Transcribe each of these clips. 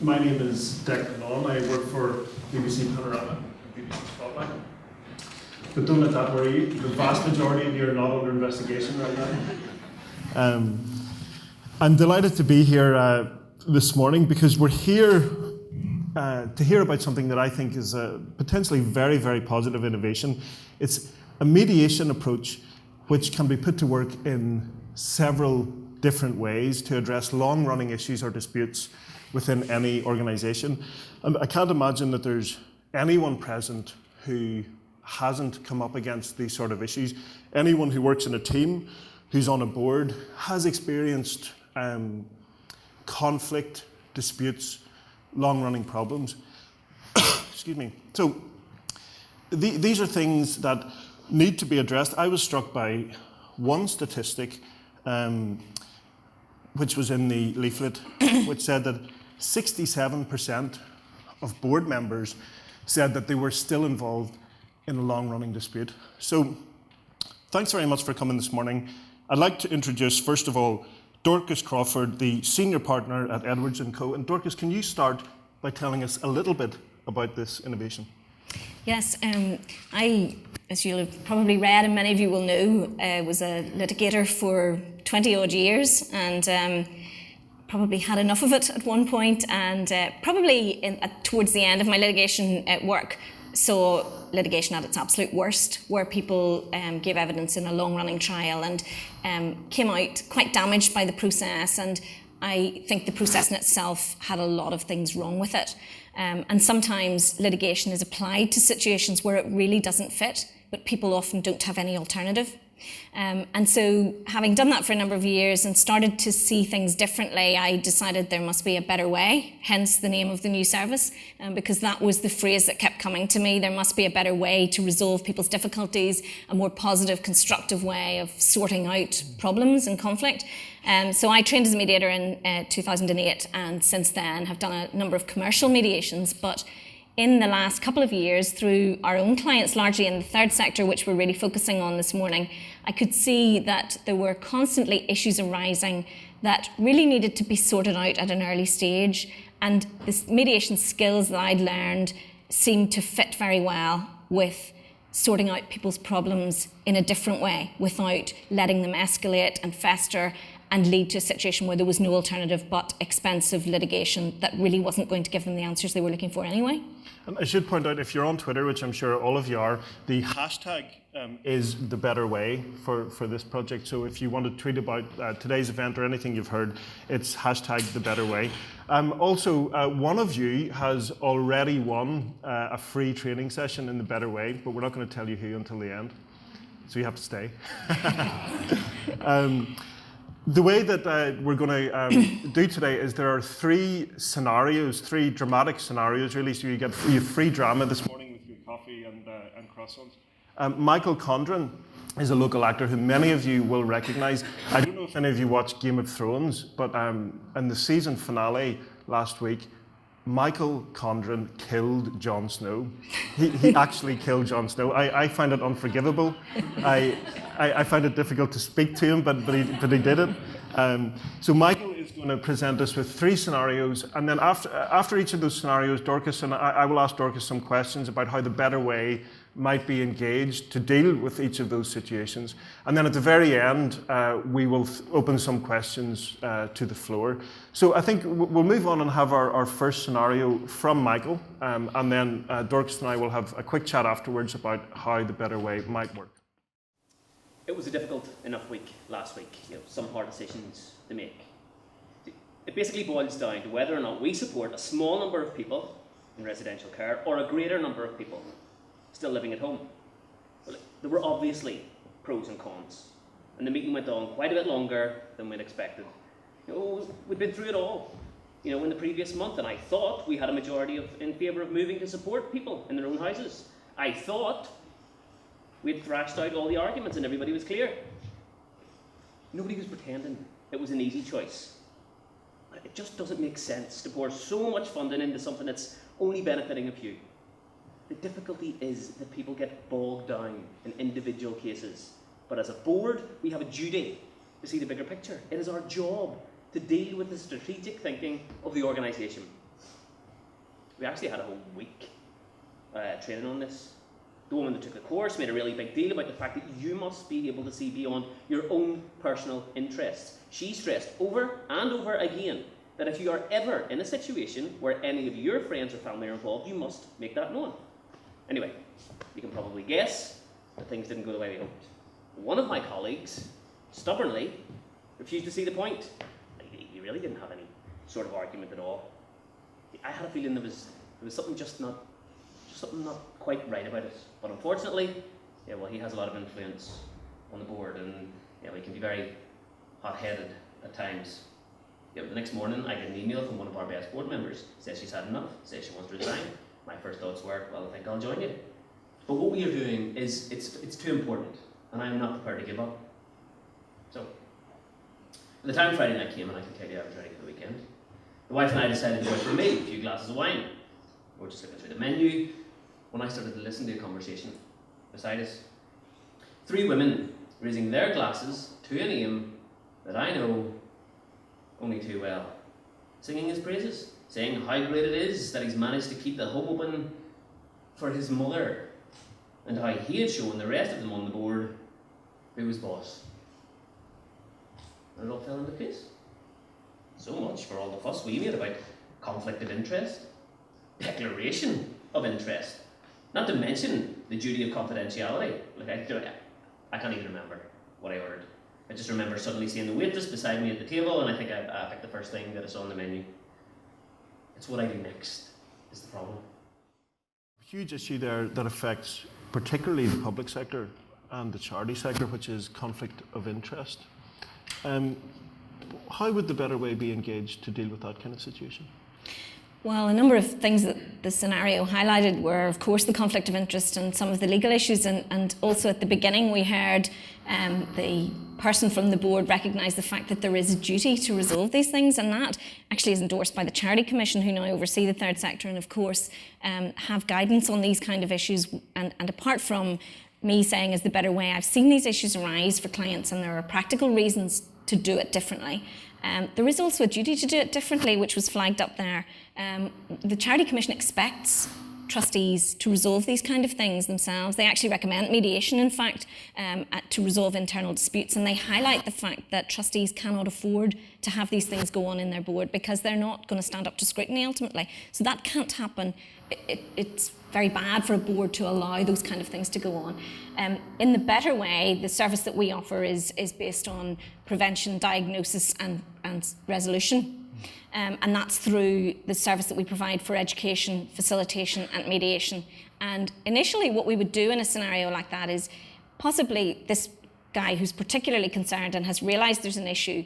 My name is Declan Long. I work for BBC Panorama and BBC Spotlight. But don't let that worry you. The vast majority of you are not under investigation right now. I'm delighted to be here this morning because we're here to hear about something that I think is a potentially very, very positive innovation. It's a mediation approach which can be put to work in several different ways to address long-running issues or disputes within any organisation. And I can't imagine that there's anyone present who hasn't come up against these sort of issues. Anyone who works in a team, who's on a board, has experienced conflict, disputes, long-running problems. Excuse me. So these are things that need to be addressed. I was struck by one statistic, which was in the leaflet, which said that 67% of board members said that they were still involved in a long-running dispute. So thanks very much for coming this morning. I'd like to introduce, first of all, Dorcas Crawford, the senior partner at Edwards & Co. And Dorcas, can you start by telling us a little bit about this innovation? Yes, I, as you'll have probably read and many of you will know, was a litigator for 20 odd years and probably had enough of it at one point, and probably towards the end of my litigation work saw litigation at its absolute worst, where people gave evidence in a long-running trial and came out quite damaged by the process, and I think the process in itself had a lot of things wrong with it. And sometimes litigation is applied to situations where it really doesn't fit, but people often don't have any alternative. And so having done that for a number of years and started to see things differently, I decided there must be a better way, hence the name of the new service, because that was the phrase that kept coming to me. There must be a better way to resolve people's difficulties, a more positive, constructive way of sorting out problems and conflict. So I trained as a mediator in 2008, and since then have done a number of commercial mediations, but in the last couple of years, through our own clients, largely in the third sector, which we're really focusing on this morning, I could see that there were constantly issues arising that really needed to be sorted out at an early stage. And the mediation skills that I'd learned seemed to fit very well with sorting out people's problems in a different way, without letting them escalate and fester and lead to a situation where there was no alternative but expensive litigation that really wasn't going to give them the answers they were looking for anyway. And I should point out, if you're on Twitter, which I'm sure all of you are, the hashtag is the better way for this project. So if you want to tweet about today's event or anything you've heard, it's hashtag the better way. Also, one of you has already won a free training session in the better way, but we're not going to tell you who until the end. So you have to stay. The way that we're going to do today is there are three dramatic scenarios really. So you have free drama this morning with your coffee and croissants. Michael Condren is a local actor who many of you will recognise. I don't know if any of you watched Game of Thrones, but in the season finale last week, Michael Condren killed Jon Snow. He actually killed Jon Snow. I find it unforgivable. I find it difficult to speak to him, but he did it. So Michael is going to present us with three scenarios, and then after each of those scenarios, Dorcas and I will ask Dorcas some questions about how the better way might be engaged to deal with each of those situations. And then at the very end, we will open some questions to the floor. So I think we'll move on and have our first scenario from Michael, and then Dorcas and I will have a quick chat afterwards about how the better way might work. It was a difficult enough week last week, some hard decisions to make. It basically boils down to whether or not we support a small number of people in residential care or a greater number of people still living at home. Well, there were obviously pros and cons, and the meeting went on quite a bit longer than we'd expected. We'd been through it all, in the previous month, and I thought we had a majority in favour of moving to support people in their own houses. I thought we'd thrashed out all the arguments and everybody was clear. Nobody was pretending it was an easy choice. It just doesn't make sense to pour so much funding into something that's only benefiting a few. The difficulty is that people get bogged down in individual cases. But as a board, we have a duty to see the bigger picture. It is our job to deal with the strategic thinking of the organisation. We actually had a whole week training on this. The woman that took the course made a really big deal about the fact that you must be able to see beyond your own personal interests. She stressed over and over again that if you are ever in a situation where any of your friends or family are involved, you must make that known. Anyway, you can probably guess that things didn't go the way we hoped. One of my colleagues stubbornly refused to see the point. He really didn't have any sort of argument at all. I had a feeling there was something something not quite right about it. But unfortunately, he has a lot of influence on the board, and he can be very hot-headed at times. The next morning, I get an email from one of our best board members. Says she's had enough. Says she wants to resign. My first thoughts were, well, I think I'll join you. But what we are doing is it's too important, and I am not prepared to give up. So, by the time Friday night came, and I can tell you I was ready for the weekend, the wife and I decided to go out for a meal, a few glasses of wine. We were just looking through the menu when I started to listen to a conversation beside us. 3 women raising their glasses to a name that I know only too well, singing his praises, saying how great it is that he's managed to keep the home open for his mother, and how he had shown the rest of them on the board who was boss. And it all fell into place. So much for all the fuss we made about conflict of interest, declaration of interest, not to mention the duty of confidentiality. I can't even remember what I ordered. I just remember suddenly seeing the waitress beside me at the table, and I think I picked the first thing that I saw on the menu. It's what I do next is the problem. Huge issue there that affects particularly the public sector and the charity sector, which is conflict of interest. How would the better way be engaged to deal with that kind of situation? Well, a number of things that the scenario highlighted were, of course, the conflict of interest and some of the legal issues, and also at the beginning we heard the person from the board recognise the fact that there is a duty to resolve these things, and that actually is endorsed by the Charity Commission, who now oversee the third sector and, of course, have guidance on these kind of issues. And apart from me saying is the better way, I've seen these issues arise for clients, and there are practical reasons to do it differently. There is also a duty to do it differently, which was flagged up there. The Charity Commission expects trustees to resolve these kind of things themselves. They actually recommend mediation, in fact, to resolve internal disputes, and they highlight the fact that trustees cannot afford to have these things go on in their board because they're not going to stand up to scrutiny ultimately. So that can't happen. It's very bad for a board to allow those kind of things to go on. In the better way, the service that we offer is based on prevention, diagnosis and resolution. And that's through the service that we provide for education, facilitation and mediation. And initially what we would do in a scenario like that is possibly this guy who's particularly concerned and has realised there's an issue,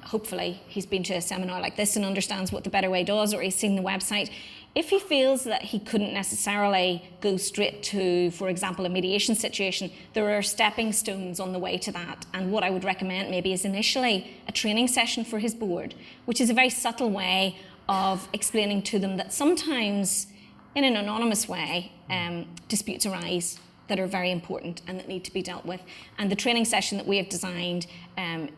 hopefully he's been to a seminar like this and understands what the Better Way does, or he's seen the website. If he feels that he couldn't necessarily go straight to, for example, a mediation situation, there are stepping stones on the way to that. And what I would recommend maybe is initially a training session for his board, which is a very subtle way of explaining to them that sometimes, in an anonymous way, disputes arise that are very important and that need to be dealt with. And the training session that we have designed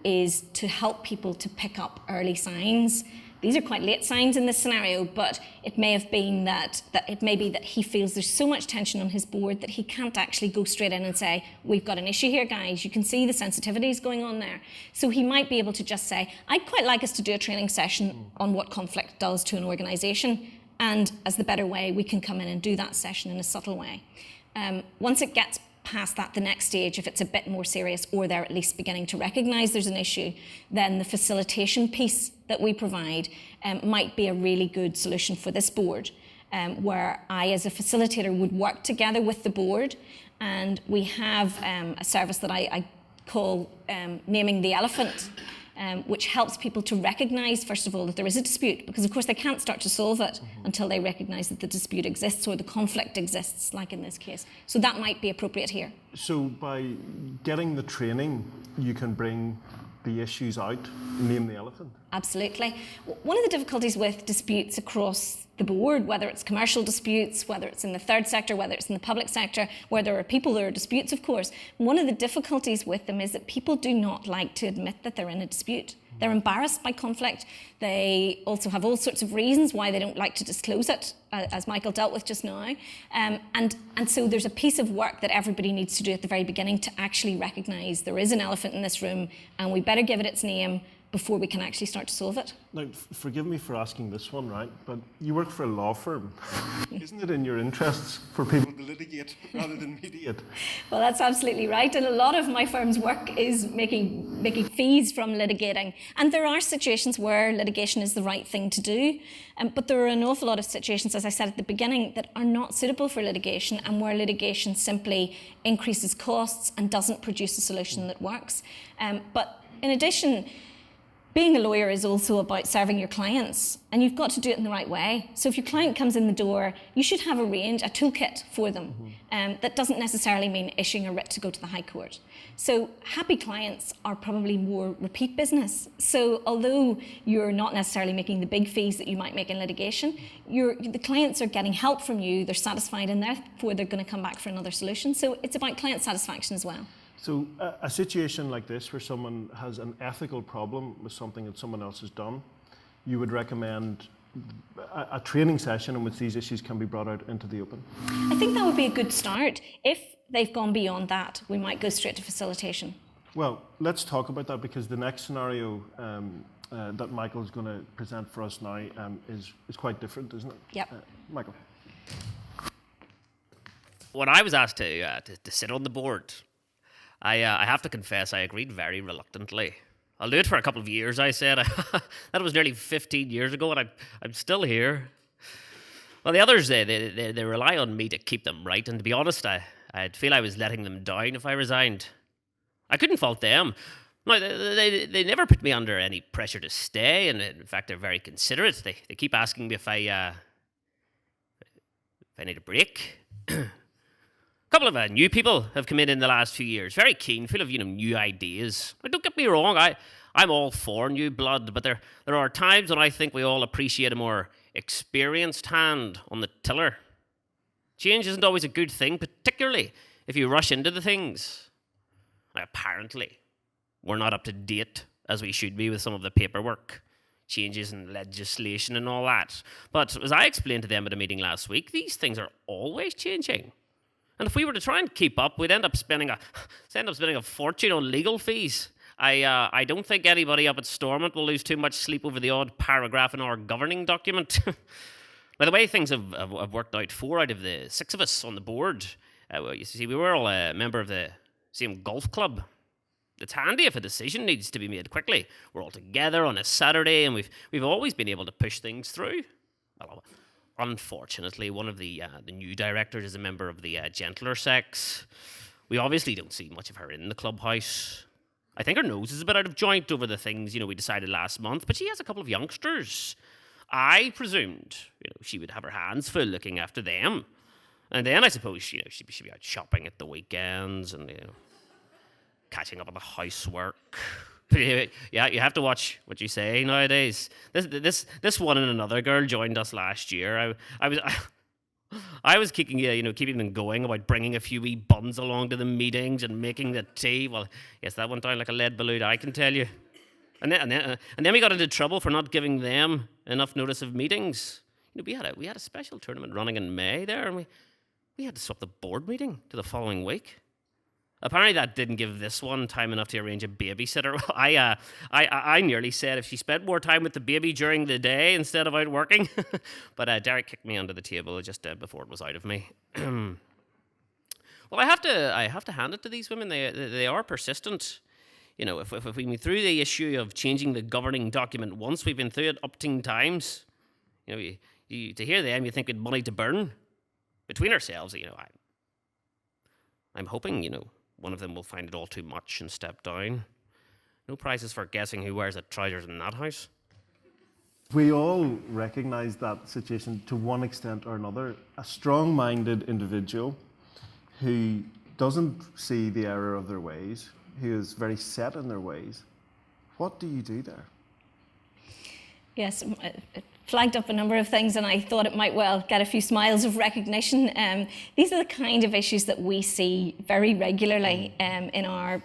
is to help people to pick up early signs. These are quite late signs in this scenario, but it may have been that it may be that he feels there's so much tension on his board that he can't actually go straight in and say, we've got an issue here, guys. You can see the sensitivities going on there. So he might be able to just say, I'd quite like us to do a training session on what conflict does to an organisation. And as the Better Way, we can come in and do that session in a subtle way. Once it gets past that, the next stage, if it's a bit more serious or they're at least beginning to recognise there's an issue, then the facilitation piece that we provide might be a really good solution for this board, where I as a facilitator would work together with the board, and we have a service that I call Naming the Elephant, which helps people to recognise, first of all, that there is a dispute, because of course they can't start to solve it until they recognise that the dispute exists or the conflict exists, like in this case. So that might be appropriate here. So by getting the training, you can bring the issues out, name the elephant? Absolutely. One of the difficulties with disputes across the board, whether it's commercial disputes, whether it's in the third sector, whether it's in the public sector, where there are people, there are disputes, of course. One of the difficulties with them is that people do not like to admit that they're in a dispute. They're embarrassed by conflict. They also have all sorts of reasons why they don't like to disclose it, as Michael dealt with just now. And so there's a piece of work that everybody needs to do at the very beginning to actually recognise there is an elephant in this room and we better give it its name before we can actually start to solve it. Now, forgive me for asking this one, right? But you work for a law firm. Isn't it in your interests for people to litigate rather than mediate? Well, that's absolutely right. And a lot of my firm's work is making fees from litigating. And there are situations where litigation is the right thing to do. But there are an awful lot of situations, as I said at the beginning, that are not suitable for litigation and where litigation simply increases costs and doesn't produce a solution that works. But in addition, being a lawyer is also about serving your clients, and you've got to do it in the right way. So if your client comes in the door, you should have a toolkit for them. That doesn't necessarily mean issuing a writ to go to the High Court. So happy clients are probably more repeat business. So although you're not necessarily making the big fees that you might make in litigation, the clients are getting help from you, they're satisfied, and therefore they're going to come back for another solution. So it's about client satisfaction as well. So a situation like this where someone has an ethical problem with something that someone else has done, you would recommend a training session in which these issues can be brought out into the open? I think that would be a good start. If they've gone beyond that, we might go straight to facilitation. Well, let's talk about that, because the next scenario that Michael's going to present for us now is quite different, isn't it? Yep. Michael. When I was asked to sit on the board, I have to confess I agreed very reluctantly. I'll do it for a couple of years, I said. That was nearly 15 years ago, and I'm still here. Well, the others, they rely on me to keep them right, and to be honest, I'd feel I was letting them down if I resigned. I couldn't fault them. No, they never put me under any pressure to stay, and in fact, they're very considerate. They keep asking me if I need a break. A couple of new people have come in the last few years, very keen, full of new ideas. Now, don't get me wrong, I'm all for new blood, but there are times when I think we all appreciate a more experienced hand on the tiller. Change isn't always a good thing, particularly if you rush into the things. Now, apparently, we're not up to date as we should be with some of the paperwork, changes in legislation and all that. But as I explained to them at a meeting last week, these things are always changing. And if we were to try and keep up, we'd end up spending a fortune on legal fees. I don't think anybody up at Stormont will lose too much sleep over the odd paragraph in our governing document. Now, the way things have worked out, 4 out of the 6 of us on the board, you see, we were all a member of the same golf club. It's handy if a decision needs to be made quickly. We're all together on a Saturday, and we've always been able to push things through. Well, unfortunately, one of the new directors is a member of the gentler sex. We obviously don't see much of her in the clubhouse. I think her nose is a bit out of joint over the things, we decided last month, but she has a couple of youngsters. I presumed, she would have her hands full looking after them. And then I suppose, she'd be out shopping at the weekends and, catching up on the housework. Yeah, you have to watch what you say nowadays. This one and another girl joined us last year. I was keeping them going about bringing a few wee buns along to the meetings and making the tea. Well, yes, that went down like a lead balloon, I can tell you. And then we got into trouble for not giving them enough notice of meetings. We had a special tournament running in May there, and we had to swap the board meeting to the following week. Apparently that didn't give this one time enough to arrange a babysitter. Well, I nearly said if she spent more time with the baby during the day instead of out working. But Derek kicked me under the table just before it was out of me. Well, I have to hand it to these women. They are persistent. If we move through the issue of changing the governing document once, we've been through it upteen times. To hear them, you think we'd money to burn. Between ourselves, I'm hoping, one of them will find it all too much and step down. No prizes for guessing who wears the trousers in that house. We all recognise that situation to one extent or another. A strong-minded individual who doesn't see the error of their ways, who is very set in their ways. What do you do there? Yes, it flagged up a number of things, and I thought it might well get a few smiles of recognition. These are the kind of issues that we see very regularly in our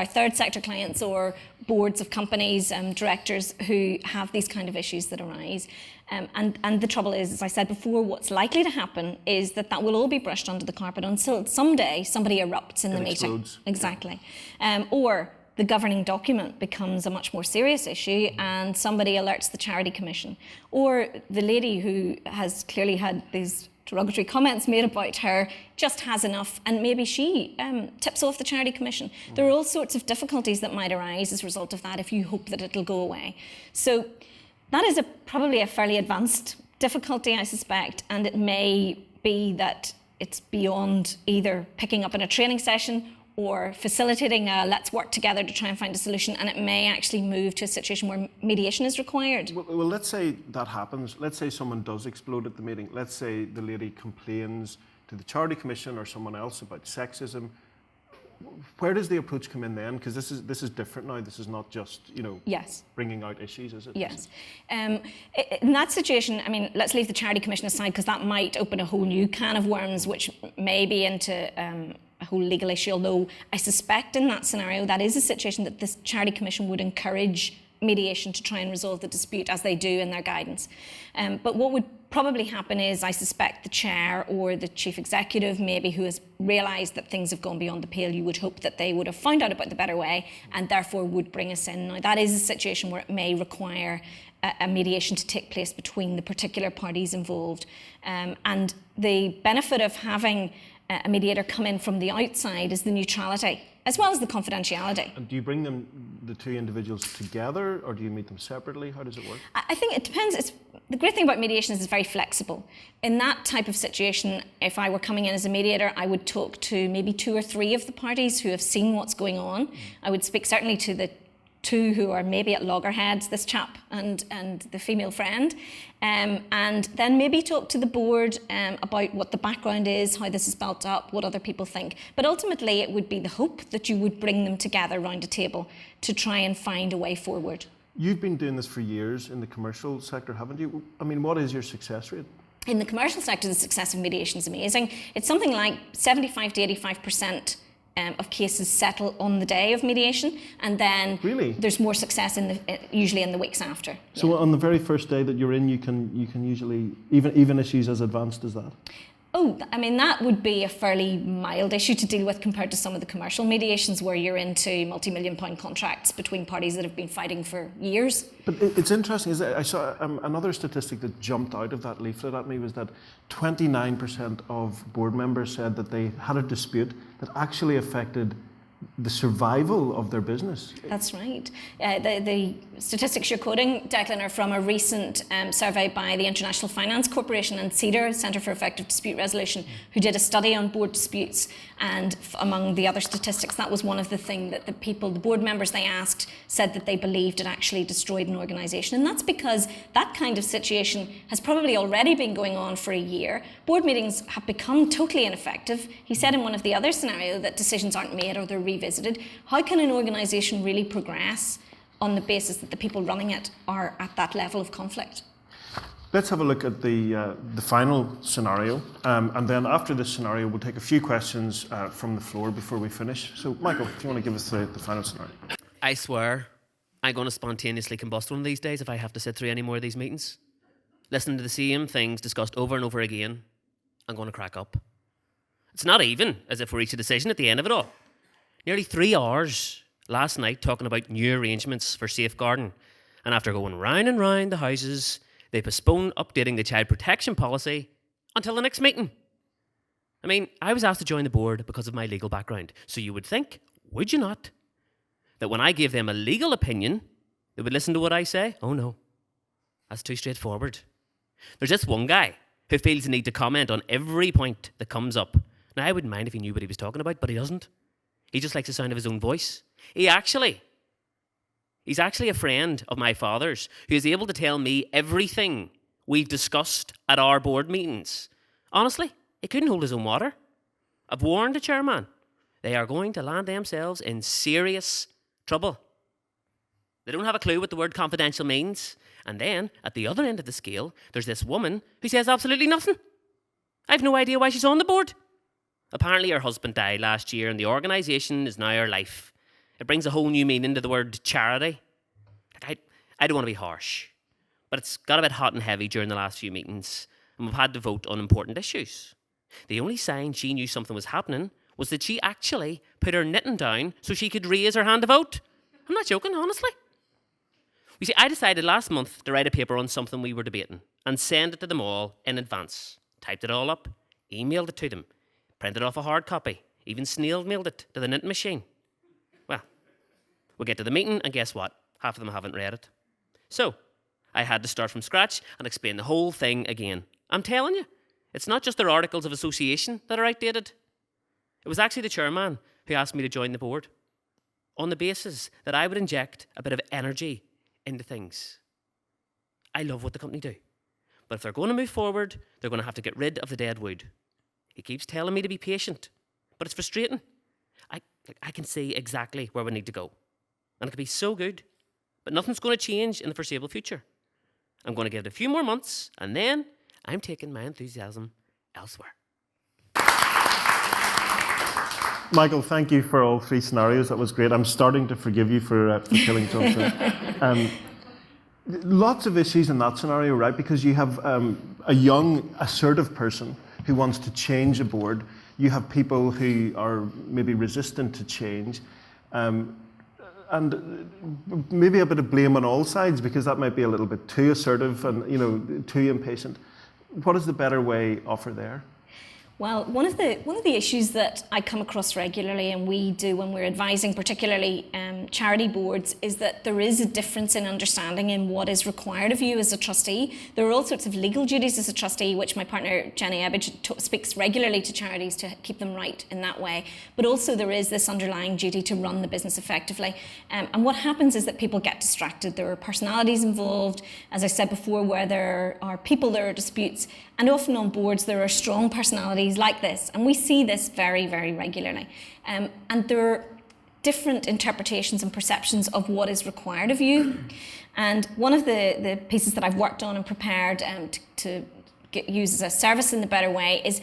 third sector clients or boards of companies, directors who have these kind of issues that arise. And the trouble is, as I said before, what's likely to happen is that will all be brushed under the carpet until someday somebody erupts in the meeting. Explodes. Exactly. Or the governing document becomes a much more serious issue and somebody alerts the Charity Commission. Or the lady who has clearly had these derogatory comments made about her just has enough and maybe she tips off the Charity Commission. There are all sorts of difficulties that might arise as a result of that if you hope that it'll go away. So that is probably a fairly advanced difficulty, I suspect, and it may be that it's beyond either picking up in a training session or facilitating a let's work together to try and find a solution, and it may actually move to a situation where mediation is required. Well, let's say that happens. Let's say someone does explode at the meeting. Let's say the lady complains to the Charity Commission or someone else about sexism. Where does the approach come in then? Because this is different now. This is not just, Yes. bringing out issues, is it? Yes. In that situation, I mean, let's leave the Charity Commission aside because that might open a whole new can of worms, which may be into a whole legal issue, although I suspect in that scenario that is a situation that this Charity Commission would encourage mediation to try and resolve the dispute as they do in their guidance. But what would probably happen is, I suspect the chair or the chief executive maybe who has realised that things have gone beyond the pale, you would hope that they would have found out about the better way and therefore would bring us in. Now that is a situation where it may require a mediation to take place between the particular parties involved. And the benefit of having a mediator come in from the outside is the neutrality as well as the confidentiality. And do you bring the two individuals together or do you meet them separately? How does it work? I think it depends. The great thing about mediation is it's very flexible. In that type of situation, if I were coming in as a mediator, I would talk to maybe 2 or 3 of the parties who have seen what's going on. I would speak certainly to the 2 who are maybe at loggerheads, this chap and the female friend, and then maybe talk to the board about what the background is, how this is built up, what other people think. But ultimately it would be the hope that you would bring them together around a table to try and find a way forward. You've been doing this for years in the commercial sector, haven't you? I mean, what is your success rate? In the commercial sector, the success of mediation is amazing. It's something like 75 to 85% of cases settle on the day of mediation, and then Really? there's more success usually in the weeks after. So on the very first day that you're in, you can usually, even issues as advanced as that? Oh, I mean, that would be a fairly mild issue to deal with compared to some of the commercial mediations where you're into multi-million-pound contracts between parties that have been fighting for years. But it's interesting, is that I saw another statistic that jumped out of that leaflet at me was that 29% of board members said that they had a dispute that actually affected the survival of their business. That's right. The statistics you're quoting, Declan, are from a recent survey by the International Finance Corporation and CEDAR, Centre for Effective Dispute Resolution, who did a study on board disputes. And among the other statistics, that was one of the things that the board members they asked, said that they believed it actually destroyed an organisation. And that's because that kind of situation has probably already been going on for a year. Board meetings have become totally ineffective. He said in one of the other scenarios that decisions aren't made or they're revisited. How can an organisation really progress on the basis that the people running it are at that level of conflict? Let's have a look at the final scenario, and then after this scenario, we'll take a few questions from the floor before we finish. So, Michael, if you want to give us the final scenario. I swear, I'm going to spontaneously combust one of these days if I have to sit through any more of these meetings. Listening to the same things discussed over and over again, I'm going to crack up. It's not even as if we reach a decision at the end of it all. Nearly 3 hours last night talking about new arrangements for safeguarding, and after going round and round the houses, they postponed updating the child protection policy until the next meeting. I mean, I was asked to join the board because of my legal background, so you would think, would you not, that when I gave them a legal opinion, they would listen to what I say? Oh no, that's too straightforward. There's this one guy who feels the need to comment on every point that comes up. Now, I wouldn't mind if he knew what he was talking about, but he doesn't. He just likes the sound of his own voice. He's actually a friend of my father's who is able to tell me everything we've discussed at our board meetings. Honestly, he couldn't hold his own water. I've warned the chairman. They are going to land themselves in serious trouble. They don't have a clue what the word confidential means. And then, at the other end of the scale, there's this woman who says absolutely nothing. I have no idea why she's on the board. Apparently her husband died last year and the organisation is now her life. It brings a whole new meaning to the word charity. I don't want to be harsh, but it's got a bit hot and heavy during the last few meetings, and we've had to vote on important issues. The only sign she knew something was happening was that she actually put her knitting down so she could raise her hand to vote. I'm not joking, honestly. You see, I decided last month to write a paper on something we were debating and send it to them all in advance. Typed it all up, emailed it to them, printed off a hard copy, even snail-mailed it to the knitting machine. Well, we get to the meeting and guess what? Half of them haven't read it. So, I had to start from scratch and explain the whole thing again. I'm telling you, it's not just their articles of association that are outdated. It was actually the chairman who asked me to join the board on the basis that I would inject a bit of energy into things. I love what the company do. But if they're going to move forward, they're going to have to get rid of the dead wood. He keeps telling me to be patient, but it's frustrating. I can see exactly where we need to go. And it could be so good, but nothing's going to change in the foreseeable future. I'm going to give it a few more months, and then I'm taking my enthusiasm elsewhere. Michael, thank you for all three scenarios. That was great. I'm starting to forgive you for killing Johnson. Lots of issues in that scenario, right? Because you have a young, assertive person who wants to change a board. You have people who are maybe resistant to change. And maybe a bit of blame on all sides because that might be a little bit too assertive and too impatient. What is the better way offer there? Well, one of the issues that I come across regularly, and we do when we're advising particularly charity boards, is that there is a difference in understanding in what is required of you as a trustee. There are all sorts of legal duties as a trustee, which my partner Jenny Ebbage speaks regularly to charities to keep them right in that way. But also there is this underlying duty to run the business effectively. And what happens is that people get distracted. There are personalities involved, as I said before, where there are people, there are disputes, and often on boards there are strong personalities like this, and we see this very, very regularly. And there are different interpretations and perceptions of what is required of you. And one of the pieces that I've worked on and prepared to use as a service in the better way is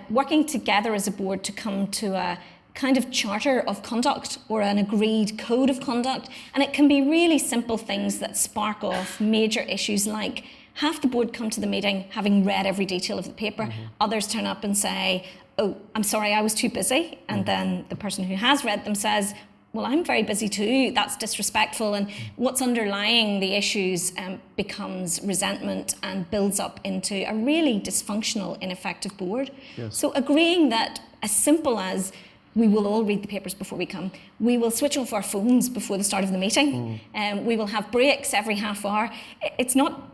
working together as a board to come to a kind of charter of conduct or an agreed code of conduct. And it can be really simple things that spark off major issues like half the board come to the meeting having read every detail of the paper. Mm-hmm. Others turn up and say, oh, I'm sorry, I was too busy. And then the person who has read them says, well, I'm very busy too. That's disrespectful. And what's underlying the issues becomes resentment and builds up into a really dysfunctional, ineffective board. Yes. So agreeing that as simple as we will all read the papers before we come. We will switch off our phones before the start of the meeting. We will have breaks every half hour. It's not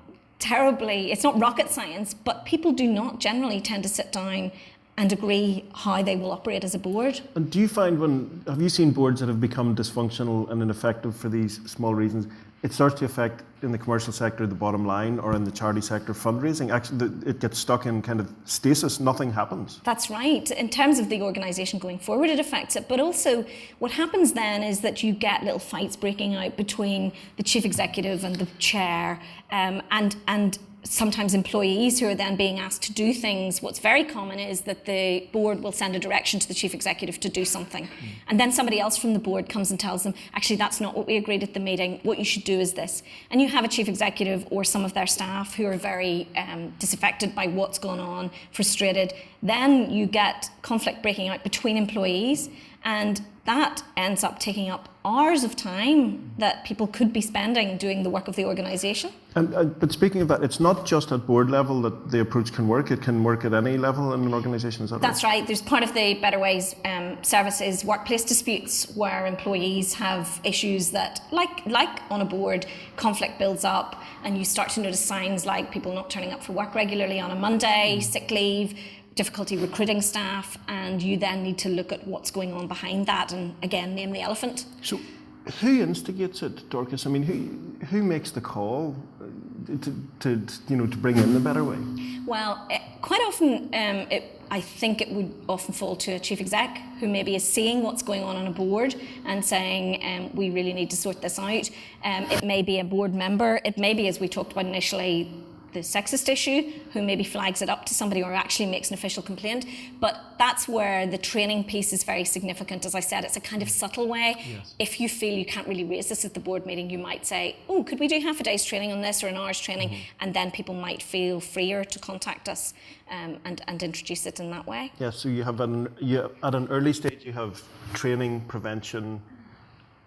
rocket science, but people do not generally tend to sit down and agree how they will operate as a board. And do you find have you seen boards that have become dysfunctional and ineffective for these small reasons? It starts to affect in the commercial sector the bottom line, or in the charity sector fundraising. Actually, it gets stuck in kind of stasis. Nothing happens. That's right. In terms of the organisation going forward, it affects it. But also, what happens then is that you get little fights breaking out between the chief executive and the chair, and sometimes employees who are then being asked to do things. What's very common is that the board will send a direction to the chief executive to do something. And then somebody else from the board comes and tells them, actually, that's not what we agreed at the meeting. What you should do is this. And you have a chief executive or some of their staff who are very disaffected by what's gone on, frustrated. Then you get conflict breaking out between employees, and that ends up taking up hours of time that people could be spending doing the work of the organisation. But speaking of that, it's not just at board level that the approach can work. It can work at any level in an organisation. Is that That's right. There's part of the Better Ways services, workplace disputes, where employees have issues that, like on a board, conflict builds up, and you start to notice signs like people not turning up for work regularly on a Monday, sick leave, difficulty recruiting staff, and you then need to look at what's going on behind that and again name the elephant. So who instigates it, Dorcas? I mean, who makes the call to bring in the Better Way? Well, quite often I think it would often fall to a chief exec who maybe is seeing what's going on a board and saying we really need to sort this out. It may be a board member. It may be, as we talked about initially, the sexist issue, who maybe flags it up to somebody or actually makes an official complaint. But that's where the training piece is very significant. As I said, it's a kind of subtle way. Yes. If you feel you can't really raise this at the board meeting, you might say, oh, could we do half a day's training on this or an hour's training? And then people might feel freer to contact us and introduce it in that way. Yeah, so you have at an early stage, you have training, prevention,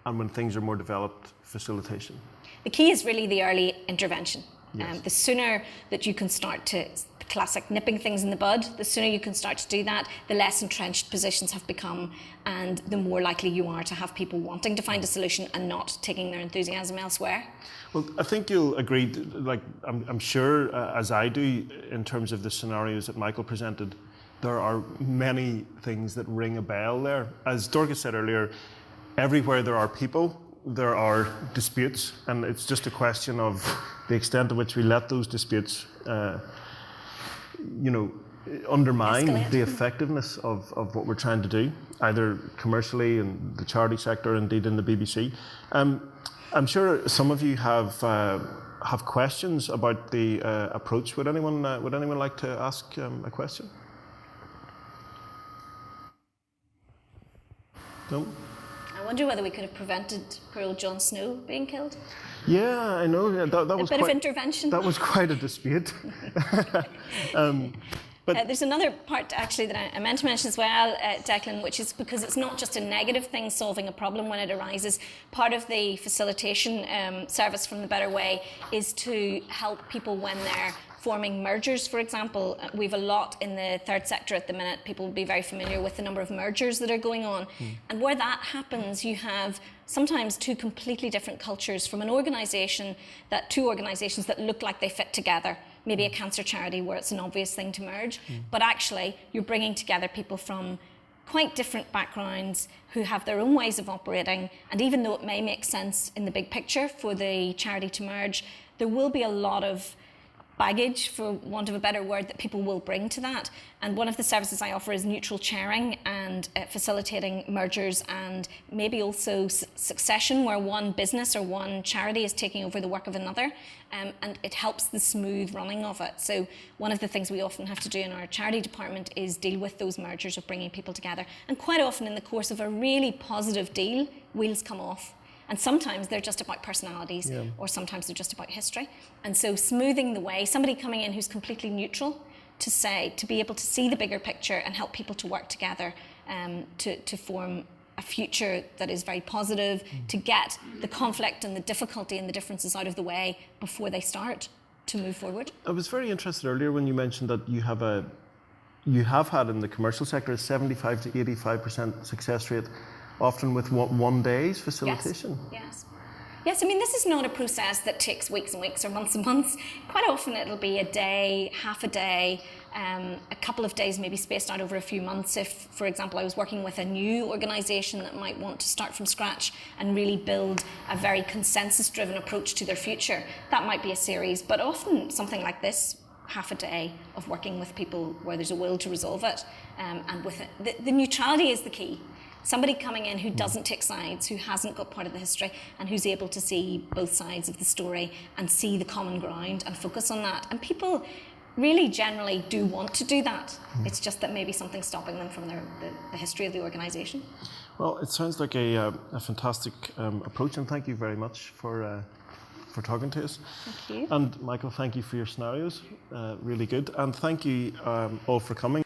and when things are more developed, facilitation. The key is really the early intervention. Yes. The sooner that you can start to, the classic nipping things in the bud, the sooner you can start to do that, the less entrenched positions have become, and the more likely you are to have people wanting to find a solution and not taking their enthusiasm elsewhere. Well, I think you'll agree, like I'm sure, as I do, in terms of the scenarios that Michael presented, there are many things that ring a bell there. As Dorcas said earlier, everywhere there are people, there are disputes, and it's just a question of the extent to which we let those disputes, undermine Escalate. the effectiveness of what we're trying to do, either commercially in the charity sector, indeed in the BBC. I'm sure some of you have questions about the approach. Would anyone like to ask a question? No. I wonder whether we could have prevented poor old Jon Snow being killed. Yeah, I know. That was A bit of quite, intervention. that was quite a dispute. There's another part actually that I meant to mention as well, Declan, which is because it's not just a negative thing solving a problem when it arises. Part of the facilitation service from the Better Way is to help people when they're forming mergers, for example. We've a lot in the third sector at the minute. People will be very familiar with the number of mergers that are going on. And where that happens, you have sometimes two completely different cultures from two organisations that look like they fit together. Maybe a cancer charity where it's an obvious thing to merge, but actually you're bringing together people from quite different backgrounds who have their own ways of operating, and even though it may make sense in the big picture for the charity to merge, there will be a lot of baggage, for want of a better word, that people will bring to that. And one of the services I offer is neutral chairing and facilitating mergers, and maybe also succession, where one business or one charity is taking over the work of another, and it helps the smooth running of it. So one of the things we often have to do in our charity department is deal with those mergers of bringing people together. And quite often in the course of a really positive deal, wheels come off. And sometimes they're just about personalities, or sometimes they're just about history. And so smoothing the way, somebody coming in who's completely neutral to be able to see the bigger picture and help people to work together to form a future that is very positive, to get the conflict and the difficulty and the differences out of the way before they start to move forward. I was very interested earlier when you mentioned that you have had in the commercial sector a 75 to 85% success rate, often with one day's facilitation. Yes, I mean, this is not a process that takes weeks and weeks or months and months. Quite often it'll be a day, half a day, a couple of days maybe spaced out over a few months. If, for example, I was working with a new organisation that might want to start from scratch and really build a very consensus-driven approach to their future, that might be a series. But often something like this, half a day of working with people where there's a will to resolve it, and with it. The neutrality is the key. Somebody coming in who doesn't take sides, who hasn't got part of the history, and who's able to see both sides of the story and see the common ground and focus on that. And people really generally do want to do that. It's just that maybe something's stopping them from the history of the organisation. Well, it sounds like a fantastic approach, and thank you very much for talking to us. Thank you. And Michael, thank you for your scenarios, really good. And thank you all for coming.